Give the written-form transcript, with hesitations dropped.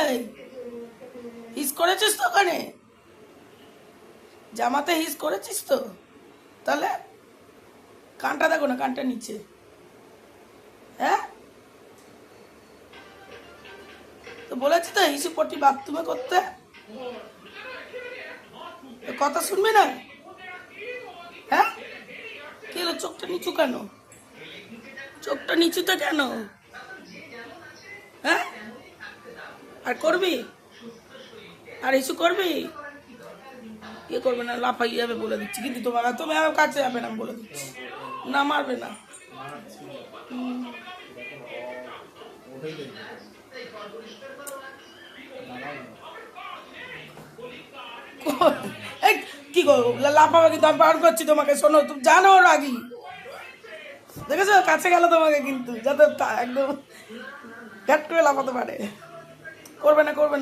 এই হিস করেছিস তো ওখানে, জামাতে হিস করেছিস তো? তাহলে কানটা দেখো না, কানটা নিচে। হ্যাঁ, তো বলেছি তো হিসু পটি বাথরুমে করতে। কথা শুনবি না? হ্যাঁ, কি হলো, চোখটা নিচু কেন? চোখটা নিচুতে কেন? হ্যাঁ, আর করবি? আর হিসু করবি? ইয়ে করবে না, লাফাই যাবে বলে দিচ্ছি, কিন্তু তুমি আমার কাছে যাবে না বলে দিচ্ছি। না, মারবে না। এই, কি গো, লাফাবে কিন্তু আমি বারণ করছি তোমাকে, শোনো, তুমি জানো ওর আগেই দেখেছো কাছে গেল তোমাকে, কিন্তু যাতে একদম ঘ্যাট করে লাফাতে পারে। করবে না, করবে না।